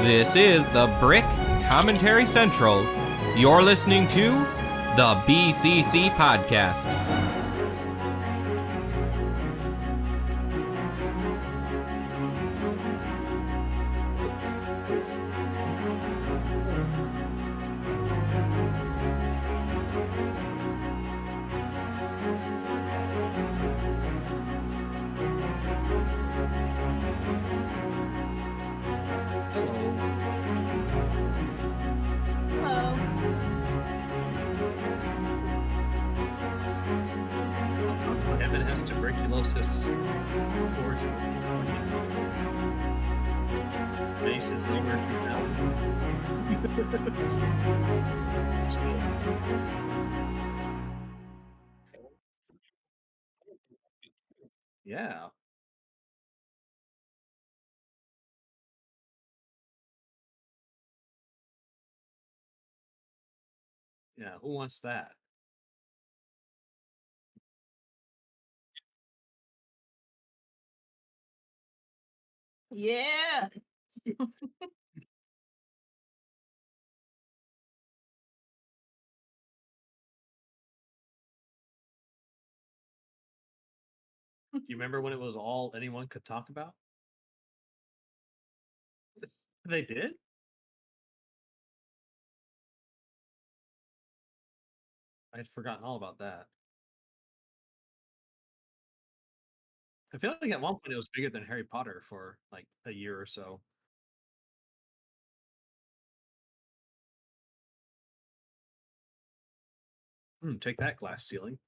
This is the Brick Commentary Central. You're listening to the BCC Podcast. Evan has tuberculosis. Forward to Base is over 2000. Yeah. Yeah, who wants that? Yeah. Do you remember when it was all anyone could talk about? They did? I had forgotten all about that. I feel like at one point it was bigger than Harry Potter for like a year or so. Take that, glass ceiling.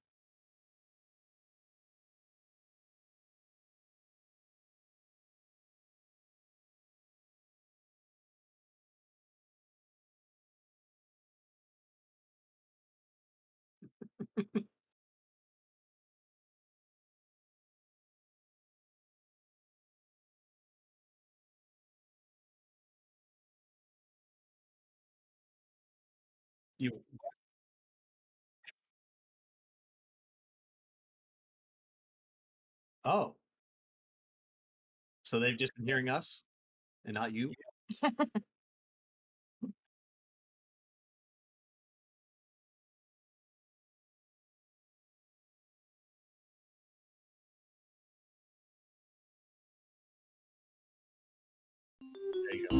You Oh, so they've just been hearing us and not you? There you go.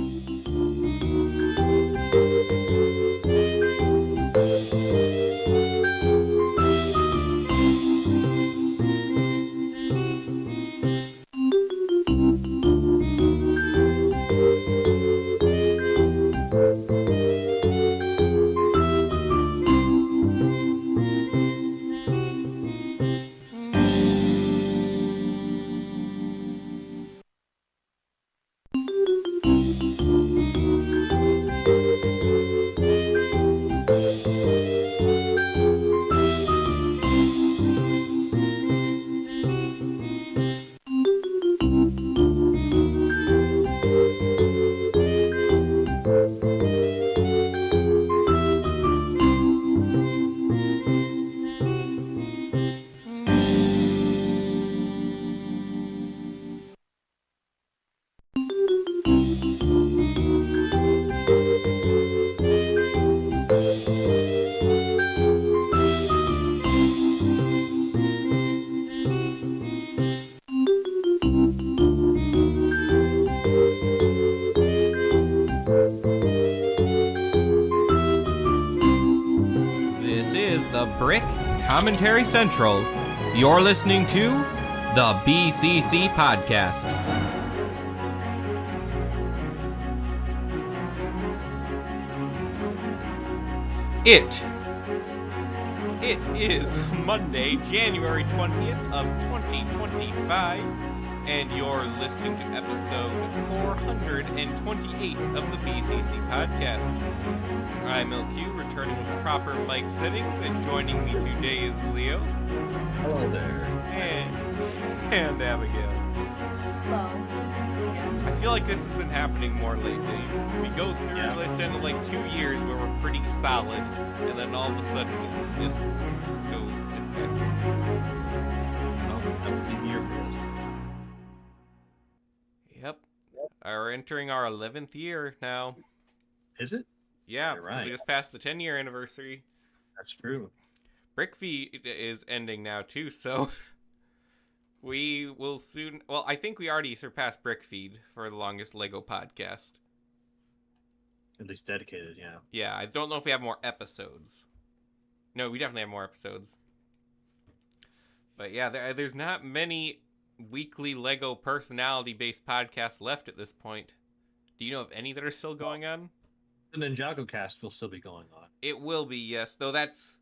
This is the Brick Commentary Central. You're listening to the BCC Podcast. It is Monday, January 20th of 2025, and you're listening to episode 428 of the BCC Podcast. I'm LQ, returning with proper mic settings, and joining me today is Leo. Hello there. And Abigail. Well, I feel like this has been happening more lately. We go through this in like 2 years where we're pretty solid, and then all of a sudden it just goes to heck. Well, I'm in here for this. Yep. are entering our 11th year now. Is it? Yeah, You're because right. we just passed the 10-year anniversary. That's true. Brickfeed is ending now too, so we will soon. Well, I think we already surpassed Brickfeed for the longest Lego podcast. At least dedicated, yeah. Yeah, I don't know if we have more episodes. No, we definitely have more episodes. But yeah, there's not many weekly Lego personality-based podcasts left at this point. Do you know of any that are still going on? The Ninjago cast will still be going on. It will be, yes, though that's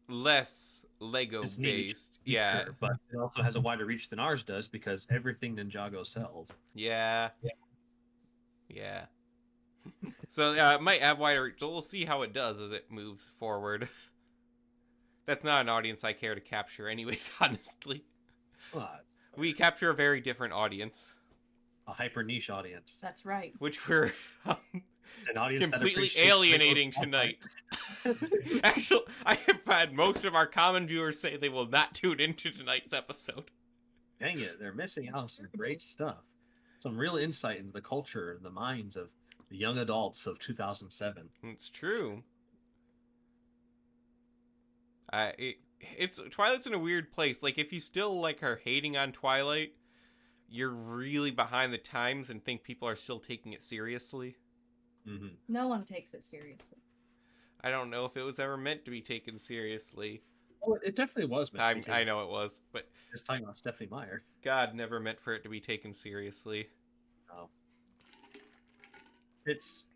less Lego-based. Niche, Yeah. sure, but it also has a wider reach than ours does because everything Ninjago sells. Yeah. Yeah. So it might have wider reach. So we'll see how it does as it moves forward. That's not an audience I care to capture anyways, honestly. We capture a very different audience. A hyper niche audience. That's right. Which we're an audience completely alienating tonight. Actually, I have had most of our common viewers say they will not tune into tonight's episode. Dang it, they're missing out on some great stuff. Some real insight into the culture and the minds of the young adults of 2007. It's true. It's Twilight's in a weird place. Like, if you still like are hating on Twilight, you're really behind the times and think people are still taking it seriously. Mm-hmm. No one takes it seriously. I don't know if it was ever meant to be taken seriously. Oh, it definitely was meant to be taken I know it was, but just talking about Stephanie Meyer. God never meant for it to be taken seriously. No. It's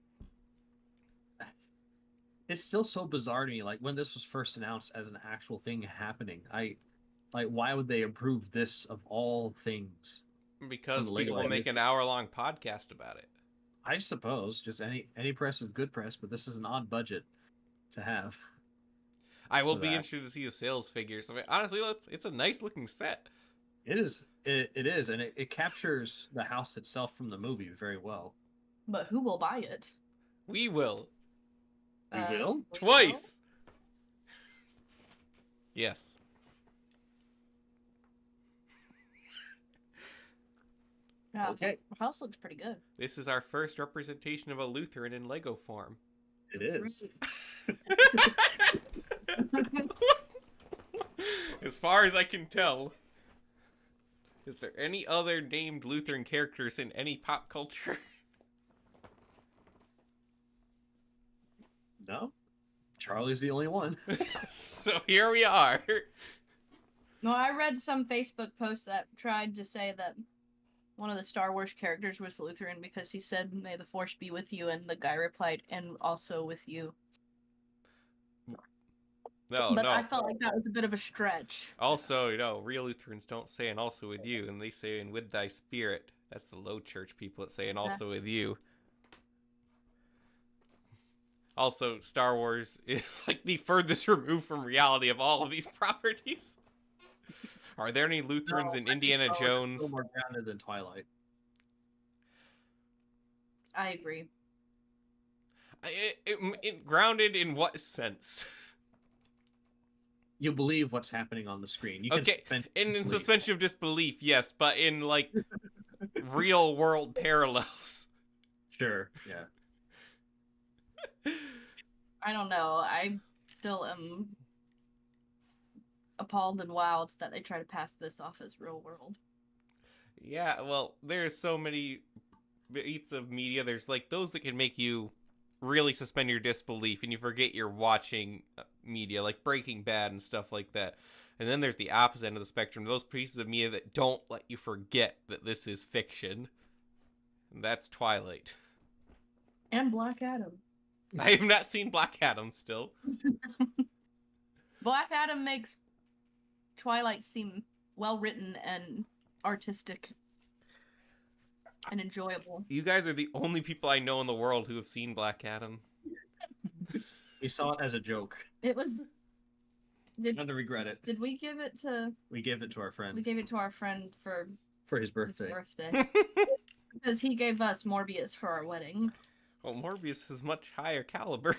still so bizarre to me. Like, when this was first announced as an actual thing happening, why would they approve this of all things? Because people will make an hour-long podcast about it. I suppose just any press is good press, but this is an odd budget to have. I will be interested to see the sales figures. I mean, honestly, it's a nice-looking set. It is. It is, and it captures the house itself from the movie very well. But who will buy it? We will. We will? Twice! Yes. Yeah, okay. The house looks pretty good. This is our first representation of a Lutheran in Lego form. It is. As far as I can tell. Is there any other named Lutheran characters in any pop culture? No. Charlie's the only one. So here we are. No, I read some Facebook post that tried to say that one of the Star Wars characters was Lutheran because he said, "May the Force be with you," and the guy replied, "And also with you." But I felt like that was a bit of a stretch. Also, real Lutherans don't say "and also with you," and they say "and with thy spirit." That's the low church people that say "and also with you." Also, Star Wars is like the furthest removed from reality of all of these properties. Are there any Lutherans in Indiana Jones? A little more grounded than Twilight. I agree. Grounded in what sense? You believe what's happening on the screen. You can in suspension of disbelief, yes, but in like real world parallels. Sure, yeah. I don't know. I still am appalled and wowed that they try to pass this off as real world. Yeah, well, there's so many bits of media. There's like those that can make you really suspend your disbelief and you forget you're watching media, like Breaking Bad and stuff like that. And then there's the opposite end of the spectrum, those pieces of media that don't let you forget that this is fiction. And that's Twilight. And Black Adam. I have not seen Black Adam still. Black Adam makes Twilight seem well written and artistic and enjoyable. You guys are the only people I know in the world who have seen Black Adam. We saw it as a joke. It was. None to regret it. Did we give it to? We gave it to our friend. We gave it to our friend for his birthday. Because he gave us Morbius for our wedding. Well, Morbius is much higher caliber.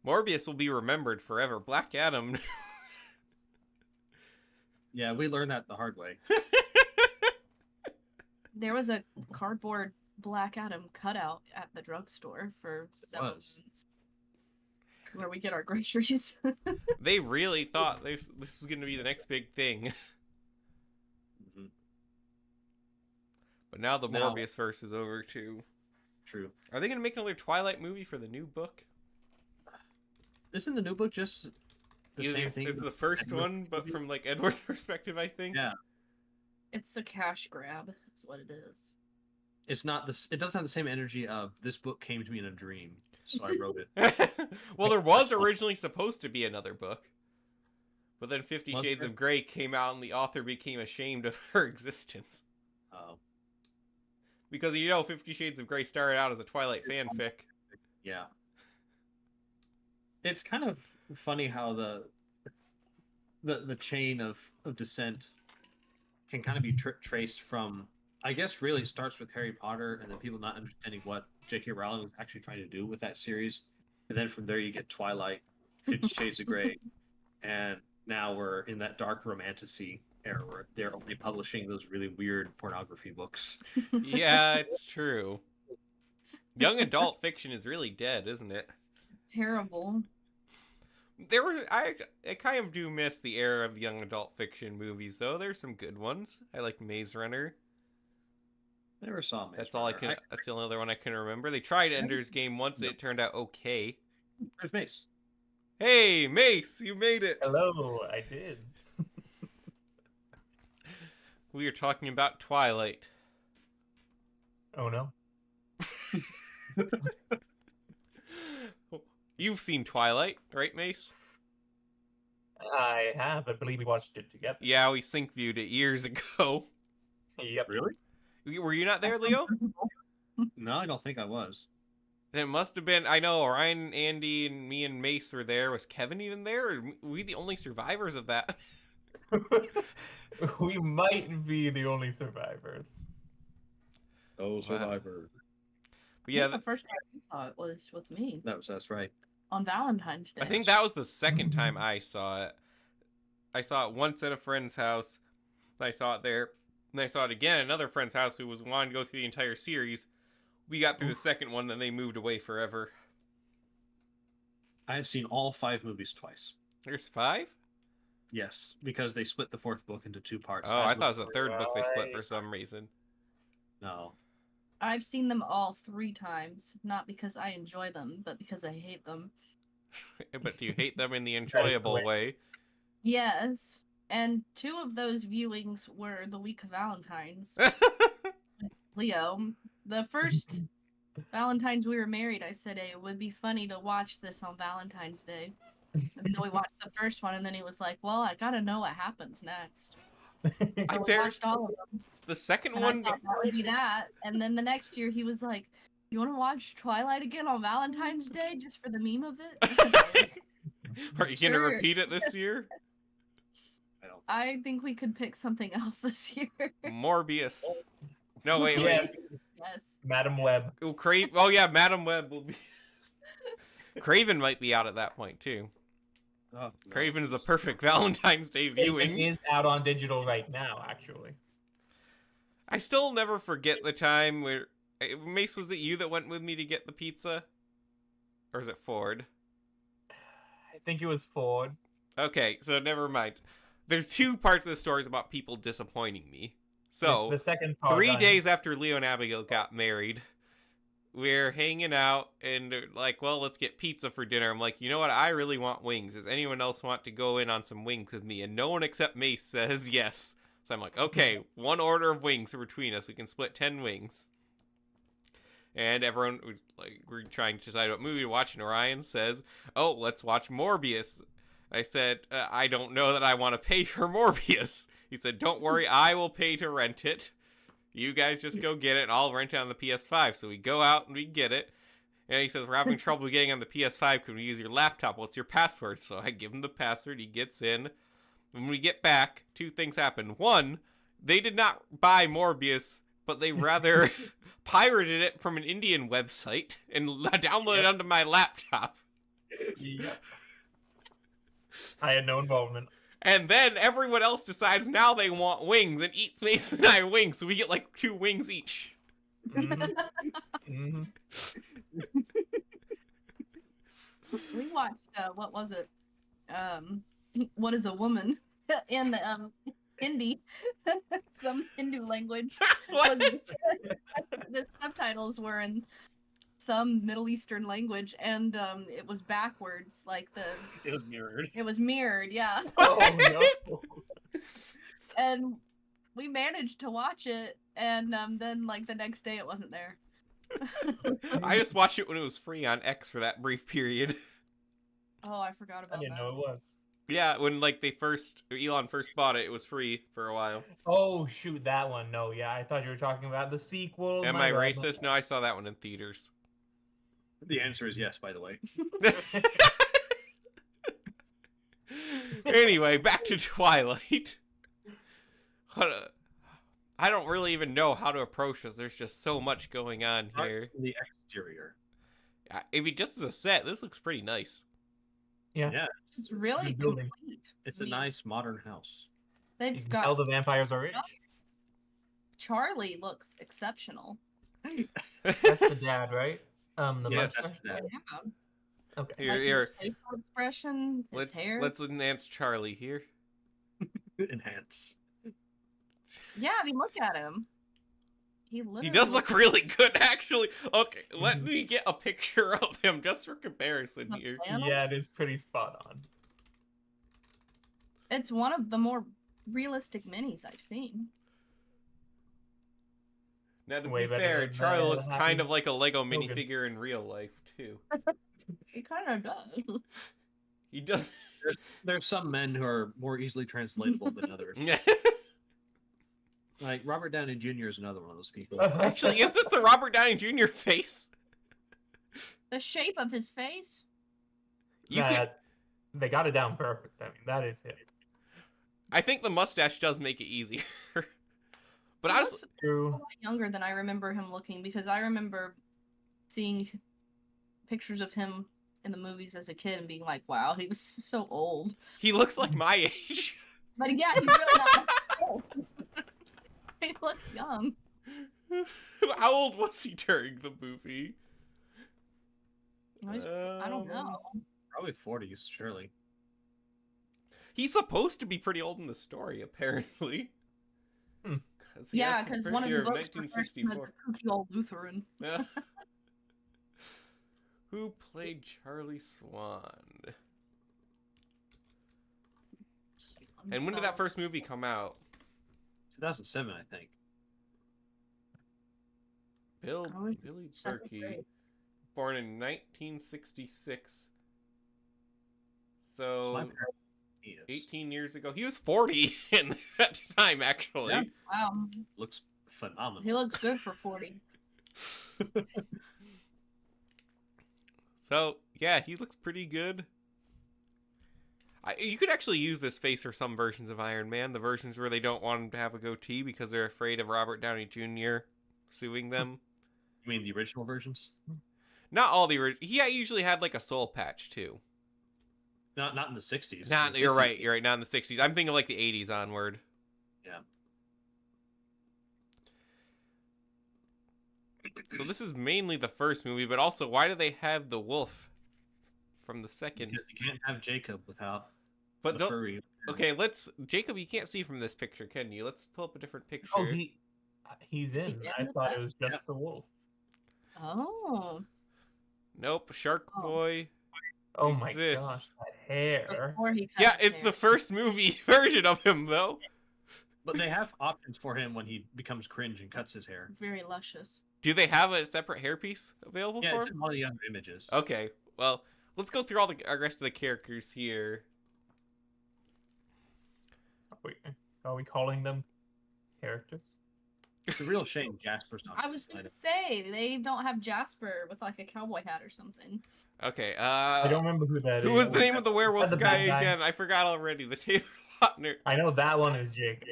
Morbius will be remembered forever. Black Adam. Yeah, we learned that the hard way. There was a cardboard Black Adam cutout at the drugstore for several months, where we get our groceries. They really thought this was going to be the next big thing. Mhm. But now the Now- Morbius verse is over too. True. Are they going to make another Twilight movie for the new book? Isn't the new book just the same thing? It's the first Edward one, but movie? from like Edward's perspective, I think. Yeah. It's a cash grab, is what it is. It's not this. It doesn't have the same energy of this book came to me in a dream, so I wrote it. Well, there was originally supposed to be another book. But then 50 Was Shades there? of Grey came out and the author became ashamed of her existence. Oh, Because, you know, 50 Shades of Grey started out as a Twilight fanfic. yeah. It's kind of funny how the chain of descent can kind of be traced from, I guess, really it starts with Harry Potter and then people not understanding what J.K. Rowling was actually trying to do with that series. And then from there you get Twilight, 50 Shades of Grey, and now we're in that dark romantasy era where they're only publishing those really weird pornography books. Yeah, it's true. Young adult fiction is really dead, isn't it? Terrible. I kind of do miss the era of young adult fiction movies, though. There's some good ones. I like Maze Runner. I never saw Maze That's all I Runner. can. That's the only other one I can remember. They tried Ender's Game once. No. It turned out okay. Where's Mace? Hey, Mace, you made it. Hello, I did. We are talking about Twilight. Oh no. You've seen Twilight, right, Mace? I have. I believe we watched it together. Yeah, we sync viewed it years ago. Yep. Really? Were you not there, Leo? No, I don't think I was. It must have been. I know Ryan, Andy, and me and Mace were there. Was Kevin even there? Or were we the only survivors of that? We might be the only survivors. Oh, Survivor. But yeah, The first time you saw it was with me That's right. on Valentine's Day. I think that was the second time I saw it. I saw it once at a friend's house. I saw it there. And I saw it again at another friend's house who was wanting to go through the entire series. We got through the second one, then they moved away forever. I have seen all 5 movies twice. There's 5? Yes, because they split the 4th book into 2 parts. Oh, I as thought it was was the third book they split for some reason. No. I've seen them all 3 times, not because I enjoy them, but because I hate them. But do you hate them in the enjoyable way? Yes, and 2 of those viewings were the week of Valentine's. Leo, the first Valentine's we were married, I said, hey, it would be funny to watch this on Valentine's Day. And so we watched the first one, and then he was like, well, I gotta know what happens next. I So we dare- watched all of them. The second And one, I thought that would be that. And then the next year, he was like, you want to watch Twilight again on Valentine's Day just for the meme of it? are you gonna Sure. repeat it this year? I don't. I think we could pick something else this year. Morbius. No, wait. Yes, Yes. Madam Web. Oh yeah, Madam Web will be. Craven might be out at that point too. Oh, no. Craven's the perfect Valentine's Day It viewing. is out on digital right now, actually. I still never forget the time where Mace, was it you that went with me to get the pizza, or is it Ford? I think it was Ford. Okay, so never mind. There's 2 parts of the stories about people disappointing me. So It's the second part. 3 days after Leo and Abigail got married, we're hanging out and they're like, well, let's get pizza for dinner. I'm like, you know what? I really want wings. Does anyone else want to go in on some wings with me? And no one except Mace says yes. So I'm like, okay, 1 order of wings between us. We can split 10 wings. And everyone was like, we're trying to decide what movie to watch. And Orion says, oh, let's watch Morbius. I said, I don't know that I want to pay for Morbius. He said, don't worry, I will pay to rent it. You guys just go get it, and I'll rent it on the PS5. So we go out and we get it. And he says, we're having trouble getting on the PS5. Can we use your laptop? What's your password? So I give him the password. He gets in. When we get back, 2 things happen. 1, they did not buy Morbius, but they rather pirated it from an Indian website and downloaded it onto my laptop. Yep. I had no involvement. And then everyone else decides now they want wings and eats Mason and I wings, so we get like 2 wings each. Mhm. Mhm. We watched what was it? What is a woman in Hindi? Some Hindu language. What? The subtitles were in some Middle Eastern language, and it was backwards, like It was mirrored. it was mirrored, yeah. Oh no. And we managed to watch it, and then like the next day it wasn't there. I just watched it when it was free on X for that brief period. Oh, I forgot I about didn't that. know it was. Yeah, when like Elon first bought it was free for a while. Oh shoot, that one. No, yeah, I thought you were talking about the sequel. Am My I bad, my racist? No, I saw that one in theaters. The answer is yes, by the way. Anyway, back to Twilight. I don't really even know how to approach this. There's just so much going on here. The exterior. If it just as a set, this looks pretty nice. Yeah. Yeah, It's really Good building. complete. it's I a mean, nice modern house. You They've can got tell the vampires are rich. Charlie looks exceptional. That's the dad, right? The Yes, mustache. that's the dad. Yeah. Okay. Here, Like here. his facial expression, his hair. Let's enhance Charlie here. Enhance. Yeah, I mean, look at him. He literally He does look looks really good, actually. Okay, let Mhm. me get a picture of him just for comparison like a here. flannel. Yeah, it is pretty spot on. It's one of the more realistic minis I've seen. Now, to Way be better fair, than, Charlie looks Happy kind of like a Lego Hogan. minifigure in real life, too. He kind of does. He does. There's some men who are more easily translatable than others. Like Robert Downey Jr. is another one of those people. Actually, is this the Robert Downey Jr. face? The shape of his face. You could, That, they got it down perfect. I mean, that is it. I think the mustache does make it easier. But He honestly, looks a True. lot younger than I remember him looking, because I remember seeing pictures of him in the movies as a kid and being like, "Wow, he was so old." he looks like my age. But yeah, he's really not old. He looks young. How old was he during the movie? I don't know. Probably 40s, surely. He's supposed to be pretty old in the story, apparently. Hmm. He Yeah, has the because one of year the books refers to him as the 1964. kooky old Lutheran. Yeah. Who played Charlie Swan? And when did that first movie come out? 2007, I think. Probably Billy second Berkey, grade. born in 1966. So So my parents- he is. 18 years ago. He was 40 in that time, actually. Yeah. Wow, Looks phenomenal. he looks good for 40. So, yeah, he looks pretty good. You could actually use this face for some versions of Iron Man. The versions where they don't want him to have a goatee because they're afraid of Robert Downey Jr. suing them. You mean the original versions? Not all the original. He usually had like a soul patch, too. Not in the 60s. Not, In the you're 60s, right. You're right. Not in the 60s. I'm thinking of like the 80s onward. Yeah. So this is mainly the first movie, but also why do they have the wolf from the second? Because you can't have Jacob without But the don't- furry. okay, Jacob, you can't see from this picture, can you? Let's pull up a different picture. Oh, he's Is he in. in I the thought set? it was just Yeah. the wolf. Oh, Nope, Shark Oh. Boy. Oh my Exists. gosh, that hair. before he cut Yeah, his it's the hair. first movie version of him, though. But they have options for him when he becomes cringe and cuts his hair. Very luscious. Do they have a separate hairpiece available Yeah, for it's him? in one of the other images. Okay, well, let's go through all the rest of the characters here. Wait, are we calling them characters? It's a real shame Jasper's not. I was gonna say they don't have Jasper with like a cowboy hat or something. Okay, I don't remember who that is. who was the name of the Is werewolf that the guy bad guy? again? I forgot already. The Taylor Lautner. I know that one is Jacob.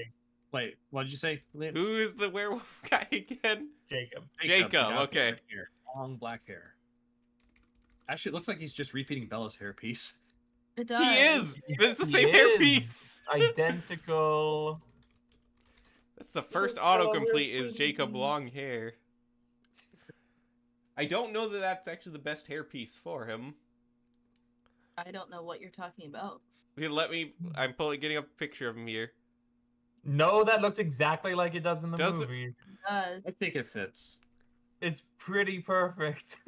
Wait, what did you say? Liam? Who is the werewolf guy again? Jacob. Jacob, the guy with okay. black hair, long black hair. Actually, it looks like he's just repeating Bella's hairpiece. It does. He is. It's the He same is. hairpiece. Identical. That's the first Hello, autocomplete is Wilson. Jacob long hair. I don't know that that's actually the best hairpiece for him. I don't know what you're talking about. Here, let me. I'm getting a picture of him here. No, that looks exactly like it does in the Does it? movie. It does. I think it fits. It's pretty perfect.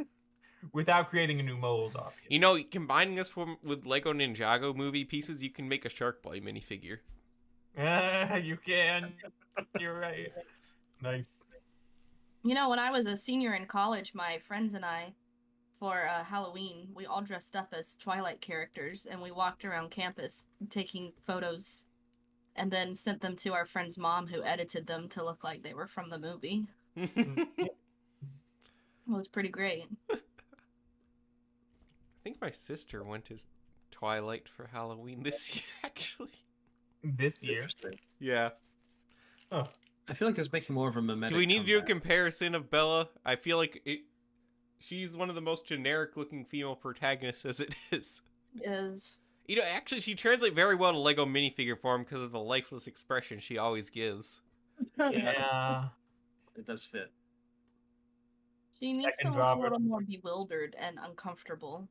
Without creating a new mold, obviously. You know, combining this with Lego Ninjago movie pieces, you can make a Shark Boy minifigure. You can. You're right. Nice. You know, when I was a senior in college, my friends and I, for Halloween, we all dressed up as Twilight characters, and we walked around campus taking photos, and then sent them to our friend's mom, who edited them to look like they were from the movie. It was pretty great. I think my sister went as Twilight for Halloween this year, actually. This year. Interesting. Yeah. Oh. I feel like it's making more of a mimetic. Do we need to do a comeback. comparison of Bella? I feel like she's one of the most generic-looking female protagonists as it is. Is You know, actually, she translates very well to Lego minifigure form because of the lifeless expression she always gives. Yeah. It does fit. she needs Second to look Robert. a little more bewildered and uncomfortable.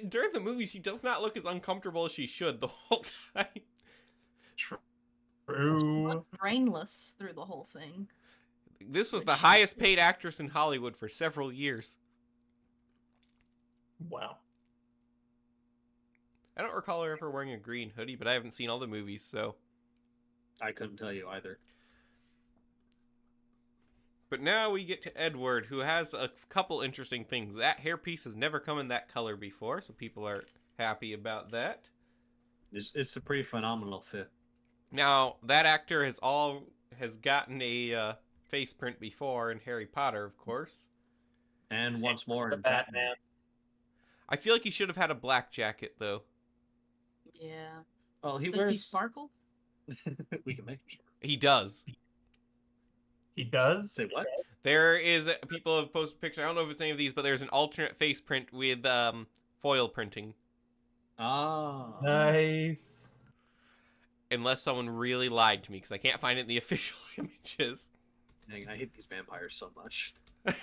During the movie, she does not look as uncomfortable as she should the whole time. True. Brainless through the whole thing. This was the highest paid actress in Hollywood for several years. Wow. I don't recall her ever wearing a green hoodie, but I haven't seen all the movies, so. I couldn't tell you either. But now we get to Edward, who has a couple interesting things. That hairpiece has never come in that color before, so people are happy about that. It's a pretty phenomenal fit. Now, that actor has gotten a face print before in Harry Potter, of course. And once more The in Batman. Batman. I feel like he should have had a black jacket, though. Yeah. Well, he Does he wears. sparkle? We can make it. He does. He does? Say what? There is people have posted pictures. I don't know if it's any of these, but there's an alternate face print with foil printing. Ah. Nice. Unless someone really lied to me, because I can't find it in the official images. Dang, I hate these vampires so much. I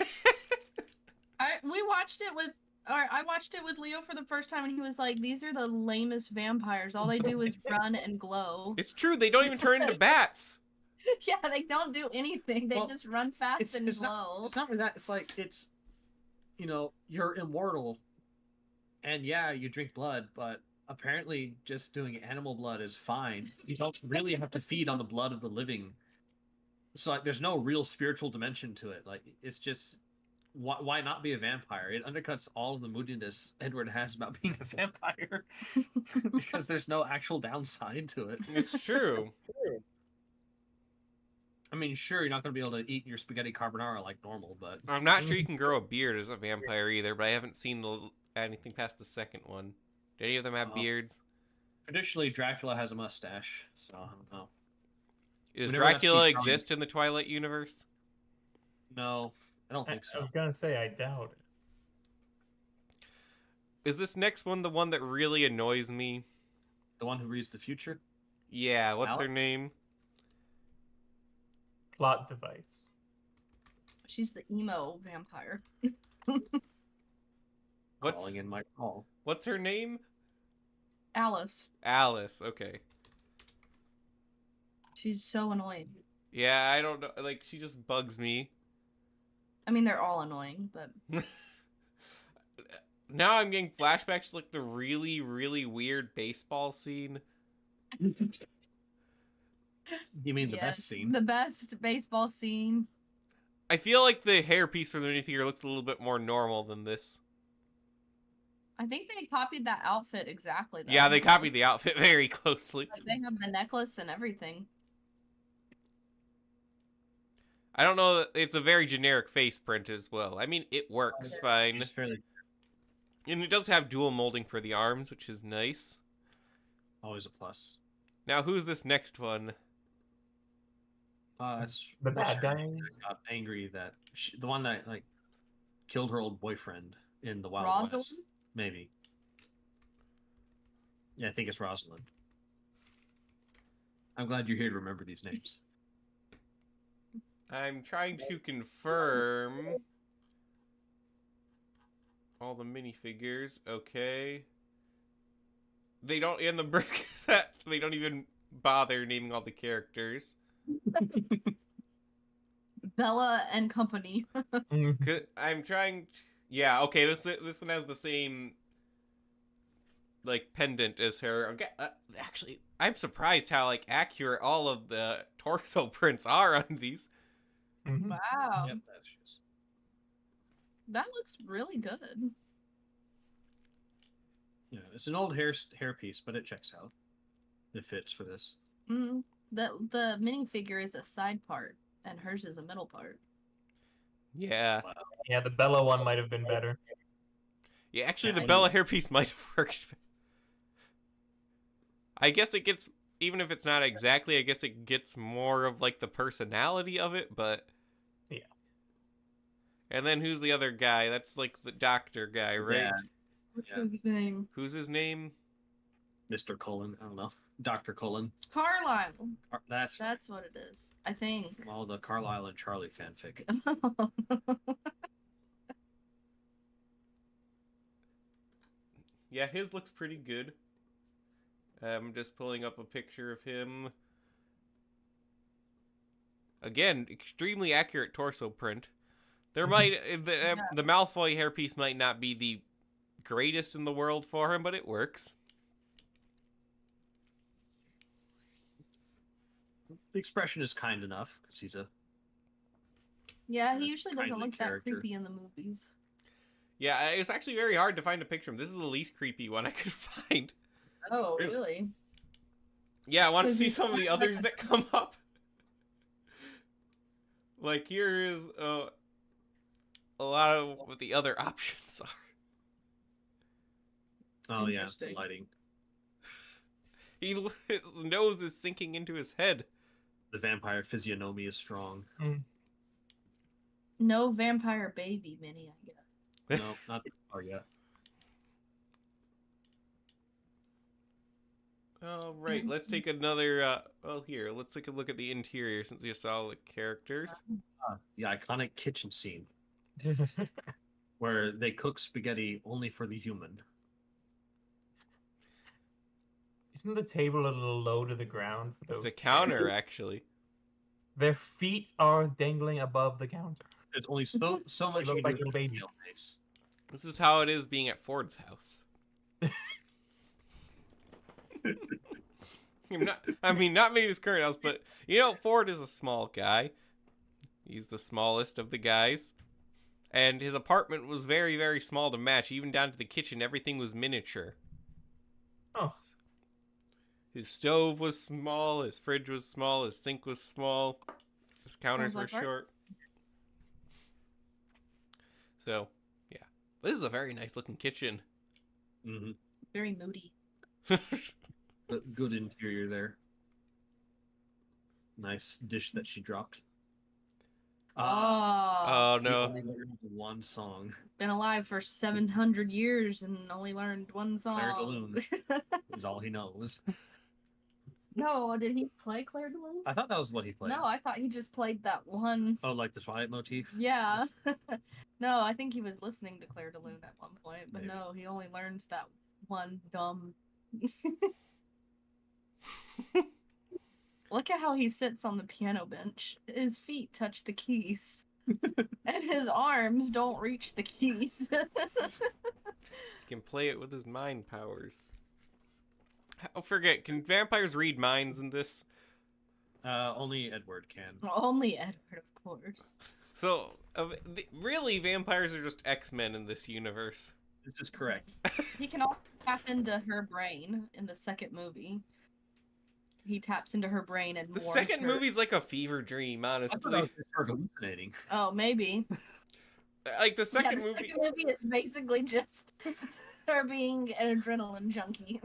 watched it with Leo for the first time, and he was like, "These are the lamest vampires. All they do is run and glow." It's true. They don't even turn into bats. Yeah, they don't do anything. They Well, just run fast and glow. It's not for that. It's like you're immortal, and yeah, you drink blood, but apparently just doing animal blood is fine. You don't really have to feed on the blood of the living. So like, there's no real spiritual dimension to it. Like it's just why not be a vampire? It undercuts all of the moodiness Edward has about being a vampire because there's no actual downside to it. It's true. I mean, sure, you're not going to be able to eat your spaghetti carbonara like normal, but I'm not sure you can grow a beard as a vampire either, but I haven't seen anything past the second one. Do any of them have Oh. beards? traditionally Dracula has a mustache, so I don't know. Does We never got to Dracula see Tommy. exist in the Twilight universe? No, I don't think I so. was gonna say I doubt it. Is this next one the one that really annoys me? The one who reads the future? Yeah, what's her Alec? name? Plot device. She's the emo vampire. Calling in my call. What's her name? Alice. Alice, okay. She's so annoying. Yeah, I don't know. Like, she just bugs me. I mean, they're all annoying, but Now I'm getting flashbacks to, like, the really, really weird baseball scene. You mean the yes, best scene? The best baseball scene. I feel like the hairpiece for the minifigure looks a little bit more normal than this. I think they copied that outfit exactly. Though. Yeah, they copied the outfit very closely. Like, they have the necklace and everything. I don't know. It's a very generic face print as well. I mean, it works fine. It's fairly And it does have dual molding for the arms, which is nice. always a plus. Now, who's this next one? It's The what's bad her name guys. that got angry that the one that like killed her old boyfriend in the Wild Rosalind? West. Maybe. Yeah, I think it's Rosalind. I'm glad you're here to remember these names. I'm trying to confirm all the minifigures. Okay. They don't, in the brick set, they don't even bother naming all the characters. Bella and company. I'm trying. Yeah, okay. This one has the same like pendant as her. Okay, actually, I'm surprised how like accurate all of the torso prints are on these. Wow. Yep, that's just... That looks really good. Yeah, it's an old hair piece, but it checks out. It fits for this. Mm. The minifigure is a side part, and hers is a middle part. Yeah. Wow. Yeah, the Bella one might have been better. Yeah, actually, Yeah, the Bella hairpiece might have worked. I guess it gets, even if it's not exactly, I guess it gets more of like the personality of it, but yeah. And then who's the other guy? That's like the doctor guy, right? Yeah. What's Yeah. his name? Who's his name? Mr. Cullen. I don't know. Dr. Cullen. Carlisle. That's What it is. I think. all the Carlisle and Charlie fanfic. Yeah, his looks pretty good. I'm just pulling up a picture of him. Again, extremely accurate torso print. There might the Malfoy hairpiece might not be the greatest in the world for him, but it works. The expression is kind enough because he's a Yeah, he usually doesn't kindly look character. that creepy in the movies. Yeah, it's actually very hard to find a picture of him. This is the least creepy one I could find. Oh, really? Yeah, I want to Does see he- some of the others that come up. Like, here is a lot of what the other options are. oh yeah, the Interesting. lighting. His nose is sinking into his head. The vampire physiognomy is strong. No vampire baby mini, I guess. No, not that far yet. All right, let's take another. Well, here, let's take a look at the interior since you saw the characters. The iconic kitchen scene where they cook spaghetti only for the human. Isn't the table a little low to the ground? For It's those a counter, chairs? actually. Their feet are dangling above the counter. There's only so much look you like do little with babies. wheelbase. This is how it is being at Ford's house. Not maybe his current house, but you know, Ford is a small guy. He's the smallest of the guys. And his apartment was very, very small to match. Even down to the kitchen, everything was miniature. Oh. His stove was small, his fridge was small, his sink was small, his counters were Sounds like art. short. So, yeah. This is a very nice looking kitchen. Mm-hmm. Very moody. Good interior there. Nice dish that she dropped. Oh He no. only learned one song. Been alive for 700 years and only learned one song. Claire de Lune is all he knows. No, did he play Claire de Lune? I thought that was what he played. No, I thought he just played that one. Oh, like the Twilight motif? Yeah. No, I think he was listening to Claire de Lune at one point, but Maybe. no, he only learned that one dumb. Look at how he sits on the piano bench. His feet touch the keys, and his arms don't reach the keys. He can play it with his mind powers. Oh, forget, can vampires read minds in this? Only Edward can. Only Edward, of course. So, really, vampires are just X-Men in this universe. This is correct. He can also tap into her brain in the second movie. He taps into her brain and The warns second her. movie's like a fever dream, I thought that honestly. was just her hallucinating. Oh, maybe. Like, the second The movie... second movie is basically just her being an adrenaline junkie.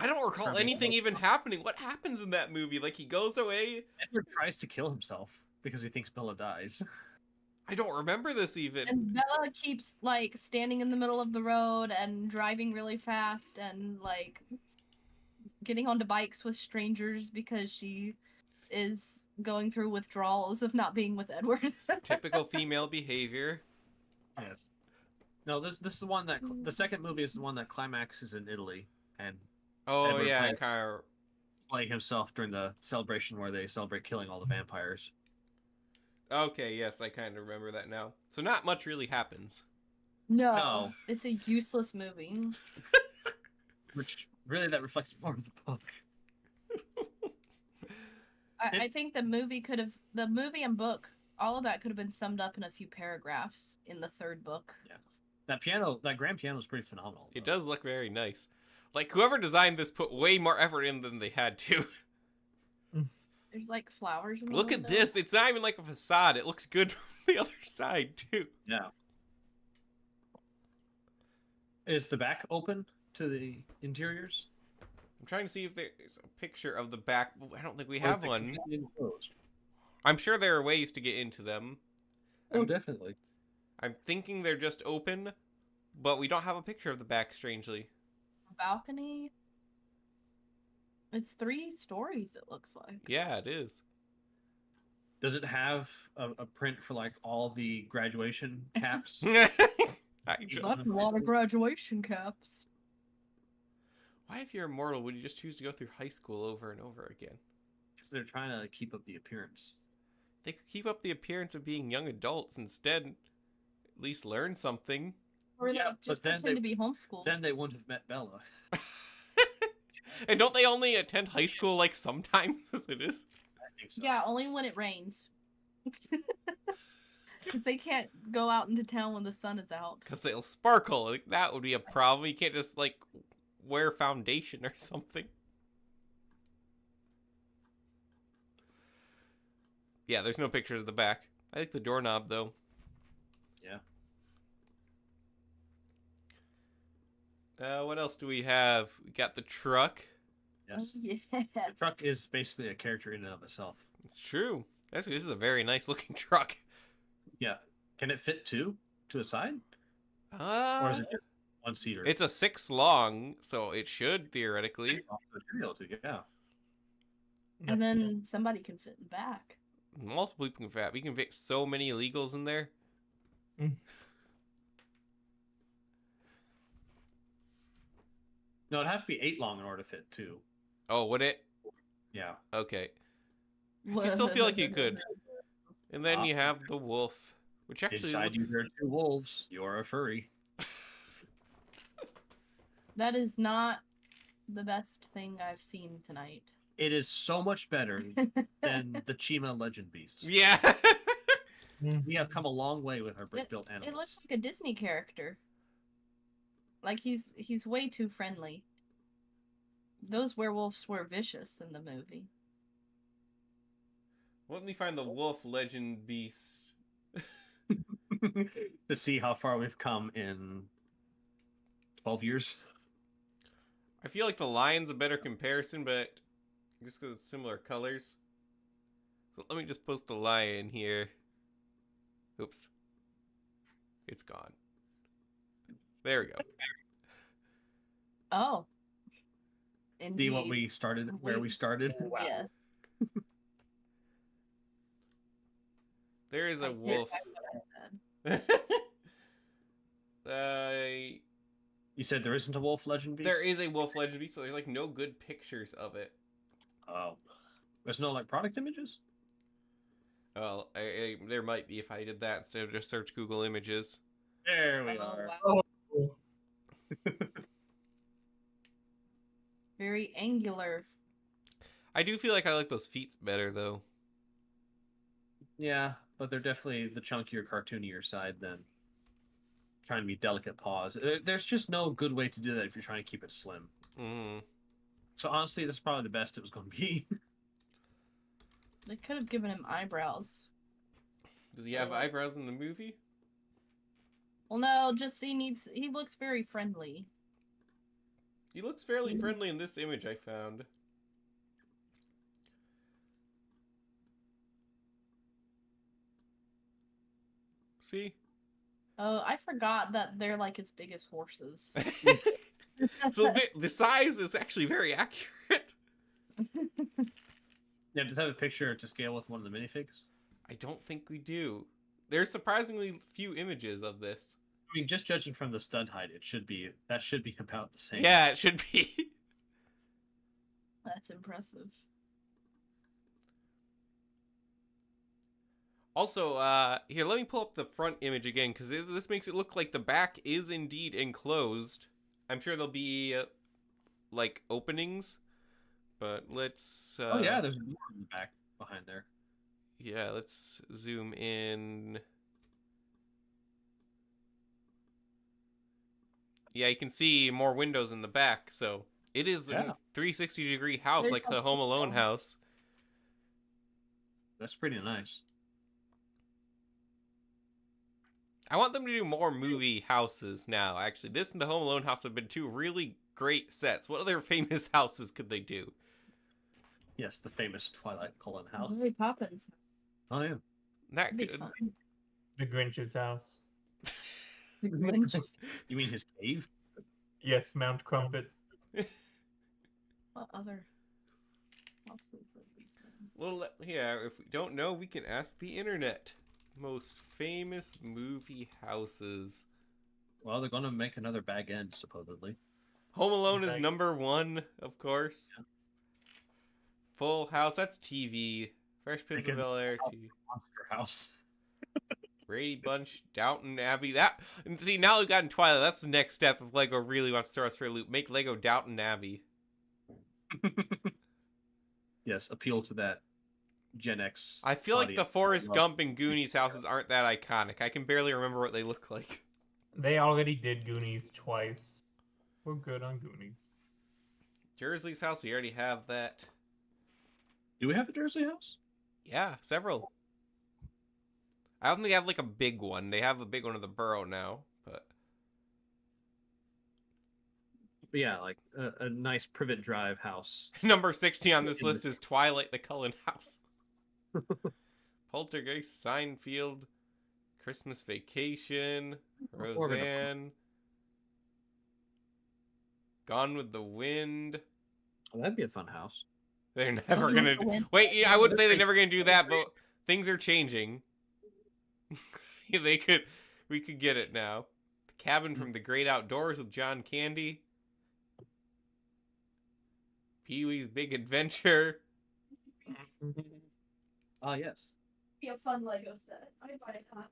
I don't recall Probably anything both. even happening. What happens in that movie? Like, he goes away? Edward tries to kill himself because he thinks Bella dies. I don't remember this even. And Bella keeps like standing in the middle of the road and driving really fast and like getting onto bikes with strangers because she is going through withdrawals of not being with Edward. It's typical female behavior. Yes. No, this is the one that the second movie is the one that climaxes in Italy, and Oh Edward yeah, plays- kind of. playing himself during the celebration where they celebrate killing all the vampires. Okay, yes, I kind of remember that now. So not much really happens. No, No. it's a useless movie. Which really that reflects more of the book. I think the movie and book, all of that could have been summed up in a few paragraphs in the third book. That grand piano is pretty phenomenal. It though. does look very nice. Like whoever designed this put way more effort in than they had to. There's like flowers in the Look at window. this. It's not even like a facade. It looks good from the other side too. Yeah. Is the back open to the interiors? I'm trying to see if there's a picture of the back. I don't think we Or have is it one. completely enclosed? I'm sure there are ways to get into them. Oh, definitely. I'm thinking they're just open, but we don't have a picture of the back, strangely. Balcony. It's 3 stories, it looks like. Yeah, it is. Does it have a print for like all the graduation caps? I You don't- That's a lot of graduation caps. Why, if you're immortal, would you just choose to go through high school over and over again? Because they're trying to keep up the appearance. They could keep up the appearance of being young adults instead. At least learn something. Or Yeah, like just but then pretend they- to be homeschooled. Then they wouldn't have met Bella. And don't they only attend high school like sometimes as it is? I think so. Yeah, only when it rains. Because they can't go out into town when the sun is out. Because they'll sparkle. Like, that would be a problem. You can't just like wear foundation or something. Yeah, there's no pictures of the back. I like the doorknob though. Yeah. What else do we have? We got the truck. Yes. Yeah. The truck is basically a character in and of itself. It's true. Actually, this is a very nice looking truck. Yeah. Can it fit two to a side? Or is Uh, it just one seater? it's a 6 long, so it should theoretically. Yeah. And then somebody can fit in the back. Multiple people can fit. We can fit so many illegals in there. No, it'd have to be 8 long in order to fit two. Oh, would it? Yeah. Okay. I still feel like you could. And then you have the wolf, which They actually decide you looks... are 2 wolves. You're a furry. That is not the best thing I've seen tonight. It is so much better than the Chima legend beasts. Yeah. We have come a long way with our brick-built animals. It looks like a Disney character. Like he's way too friendly. Those werewolves were vicious in the movie. Let me find the wolf legend beast. To see how far we've come in 12 years. I feel like the lion's a better comparison, but just because it's similar colors. So let me just post the lion here. Oops. It's gone. There we go. Oh. See what Indeed. we started, where we started. Yeah. There is I a take wolf. back what I said. You said there isn't a wolf legend beast? There is a wolf legend beast, but there's like no good pictures of it. Oh. There's no like product images? Well, there might be if I did that instead of just search Google Images. There we Oh, are. wow. Very angular. I do feel like I like those feet better though. Yeah, but they're definitely the chunkier, cartoonier side than trying to be delicate paws. There's just no good way to do that if you're trying to keep it slim. Mm. So honestly, this is probably the best it was going to be. They could have given him eyebrows. Does he have eyebrows in the movie? Well, no, just he looks very friendly. He looks fairly friendly in this image I found. See? Oh, I forgot that they're like as big as horses. So the size is actually very accurate. Yeah, just have a picture to scale with one of the minifigs. I don't think we do. There's surprisingly few images of this. I mean, just judging from the stud height, should be about the same. Yeah, it should be. That's impressive. Also, here, let me pull up the front image again, because this makes it look like the back is indeed enclosed. I'm sure there'll be, like, openings, but let's... Oh, yeah, there's more in the back behind there. Yeah, let's zoom in. Yeah, you can see more windows in the back, so it is a 360-degree house, like the Home Alone house. That's pretty nice. I want them to do more movie houses now, actually. This and the Home Alone house have been two really great sets. What other famous houses could they do? Yes, the famous Twilight house. Mary Poppins. Oh, yeah. That That'd be could... fun. The Grinch's house. The Grinch. You mean his cave? Yes, Mount Crumpet. What other houses would be fun? Well, yeah, if we don't know, we can ask the internet. Most famous movie houses. Well, they're going to make another Bag End, supposedly. Home Alone is Thanks. number 1, of course. Yeah. Full House, that's TV. Fresh Prince of Thinking Bel-Air, TV. Monster House. Brady Bunch, Downton Abbey. That, and see, now we've gotten Twilight. That's the next step if Lego really wants to throw us for a loop. Make Lego Downton Abbey. Yes, appeal to that Gen X. I feel like the audience. Forrest Gump and Goonies houses aren't that iconic. I can barely remember what they look like. They already did Goonies twice. We're good on Goonies. Jersey's house, we already have that. Do we have a Jersey house? Yeah, several. I don't think they have like a big one. They have a big one in the borough now, but Yeah, like a nice Privet Drive house. number 16 on this list is Twilight the Cullen house. Poltergeist, Seinfeld, Christmas Vacation, Roseanne, Gone with the Wind. Oh, that'd be a fun house. They're never Gone gonna with the Wind. wait. Yeah, I would say they're never gonna do that, but things are changing. We could get it now. The Cabin from the Great Outdoors with John Candy. Pee-wee's Big Adventure. Ah, yes. Be a fun Lego set. I buy that.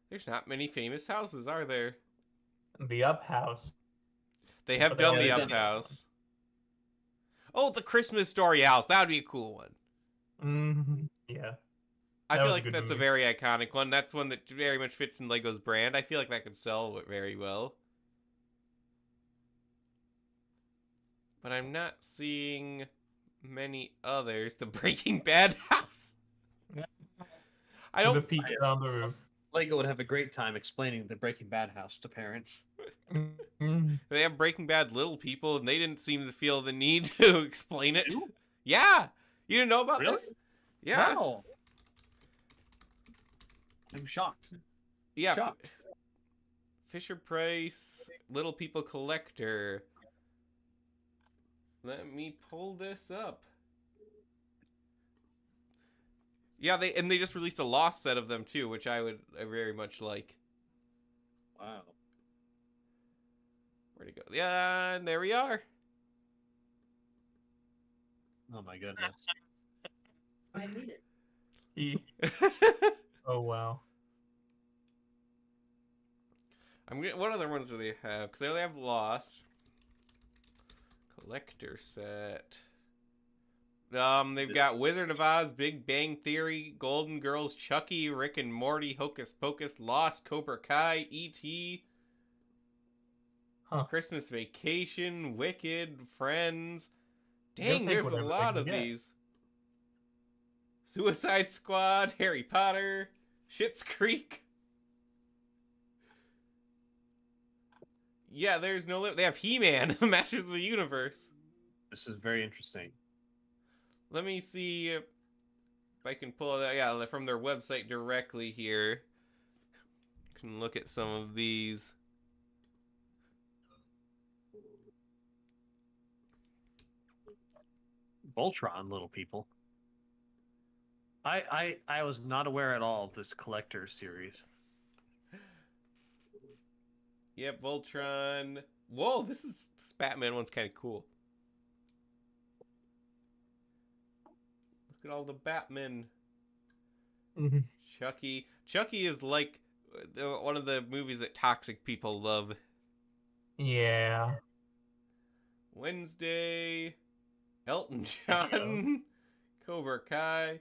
There's not many famous houses, are there? The Up House. They have But they done the haven't Up done it. House. Oh, the Christmas Story house. That would be a cool one. Yeah. I That feel was a like good that's a movie. very iconic one. That's one that very much fits in Lego's brand. I feel like that could sell very well. But I'm not seeing many others. The Breaking Bad house. I The don't. people on the roof. Lego would have a great time explaining the Breaking Bad house to parents. They have Breaking Bad little people, and they didn't seem to feel the need to explain it. Ew. Yeah, you didn't know about Really? this? Yeah, Wow. I'm shocked. yeah. Shocked. Fisher Price, Little People Collector. Let me pull this up. Yeah, they just released a Lost set of them too, which I very much like. Wow. Where'd it go? Yeah, and there we are. Oh my goodness. I need it. Oh wow. What other ones do they have? Because they only have Lost. Collector set. They've got Wizard of Oz, Big Bang Theory, Golden Girls, Chucky, Rick and Morty, Hocus Pocus, Lost, Cobra Kai, E.T., Huh. Christmas Vacation, Wicked, Friends. You'll Dang, think there's a whatever they lot can of get. these. Suicide Squad, Harry Potter, Schitt's Creek. Yeah, there's no limit. They have He-Man, Masters of the Universe. This is very interesting. Let me see if I can pull that. Yeah, from their website directly here. Can look at some of these. Voltron, little people. I was not aware at all of this collector series. Yep, Voltron. Whoa, this Batman one's kind of cool. Look at all the Batmen. Mhm. Chucky. Chucky is like one of the movies that toxic people love. Yeah. Wednesday. Elton John. Cobra Kai.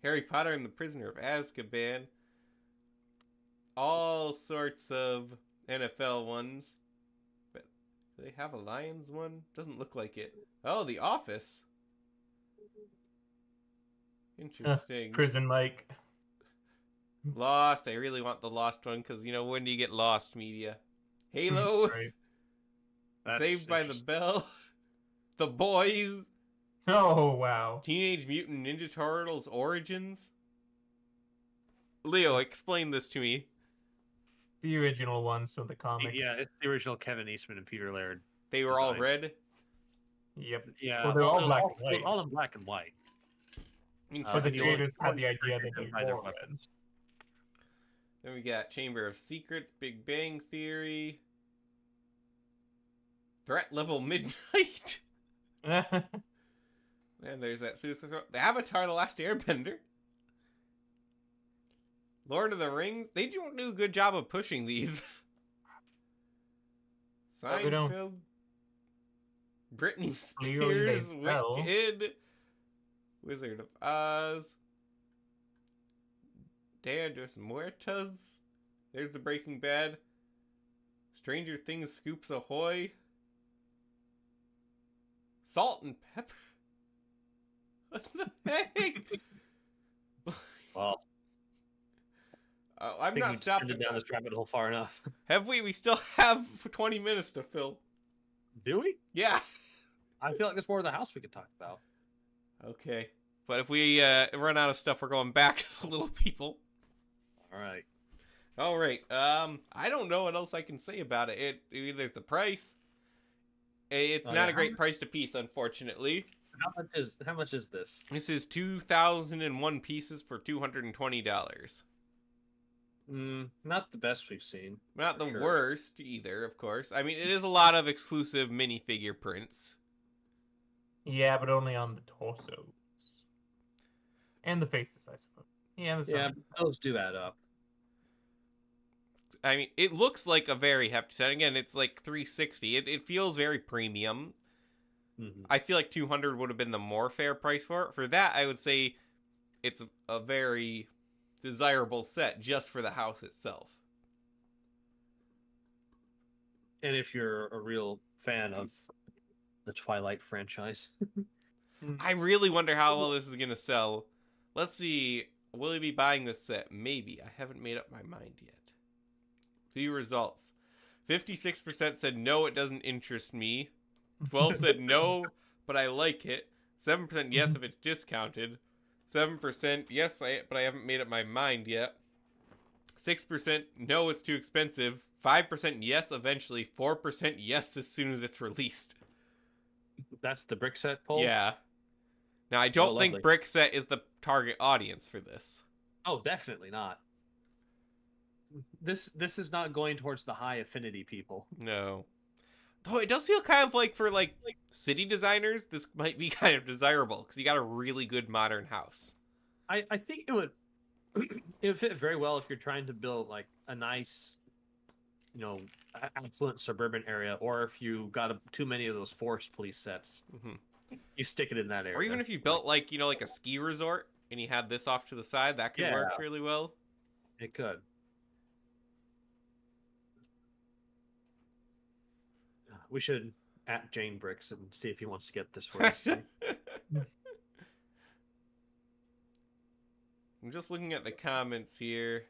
Harry Potter and the Prisoner of Azkaban. All sorts of NFL ones. But do they have a Lions one? Doesn't look like it. Oh, The Office. Interesting. Prison like. Lost. I really want the Lost one because, when do you get Lost media? Halo. Right. That's Saved by the interesting. Bell. The Boys. Oh wow. Teenage Mutant Ninja Turtles Origins. Leo, explain this to me. The original ones from the comics. Yeah, it's the original Kevin Eastman and Peter Laird. They were all Design. red. Yep. Yeah, Well, they're all it was black all, and white. it was all in black and white. So the Interesting. creators had only the idea that figured they by their wore red. weapons. Then we got Chamber of Secrets, Big Bang Theory, Threat Level Midnight. And there's that Suicide Squad. The Avatar: The Last Airbender. Lord of the Rings. They don't do a good job of pushing these. No, they don't. Seinfeld. Britney Clearly they Spears. sell. Wicked. Wizard of Oz. Dia de los Muertos. There's the Breaking Bad. Stranger Things Scoops Ahoy. Salt and Pepper. What the heck? Well, I I'm think not we've stopping. descended down this rabbit hole far enough. Have we? We still have 20 minutes to fill. Do we? Yeah. I feel like there's more of the house we could talk about. Okay. But if we run out of stuff, we're going back to the little people. All right. All right. I don't know what else I can say about it. There's the price. It's not a great price to piece, unfortunately. How much is this? This is 2,001 pieces for $220. Not the best we've seen. Not the Sure. worst either, of course. I mean, it is a lot of exclusive minifigure prints. Yeah, but only on the torsos. And the faces, I suppose. Yeah, Yeah, those do add up. I mean, it looks like a very hefty set. Again, it's like $360. It feels very premium. Mm-hmm. I feel like 200 would have been the more fair price for it. For that, I would say it's a very desirable set just for the house itself. And if you're a real fan of the Twilight franchise, I really wonder how well this is going to sell. Let's see. Will he be buying this set? Maybe. I haven't made up my mind yet. View results. 56% said no, it doesn't interest me. 12 said no, but I like it. 7% yes if it's discounted. 7% yes, but I haven't made up my mind yet. 6% no, it's too expensive. 5% yes eventually. 4% yes as soon as it's released. that's the brick set poll. Yeah. Now, I don't think lovely. Brickset is the target audience for this. Oh, definitely not. This is not going towards the high affinity people. No. Though it does feel kind of like for like city designers, this might be kind of desirable because you got a really good modern house. I think it would fit very well if you're trying to build like a nice, affluent suburban area, or if you got too many of those forest police sets, you stick it in that area. Or even if you built like like a ski resort and you had this off to the side, that could work really well. It could. We should at Jane Bricks and see if he wants to get this for us. I'm just looking at the comments here.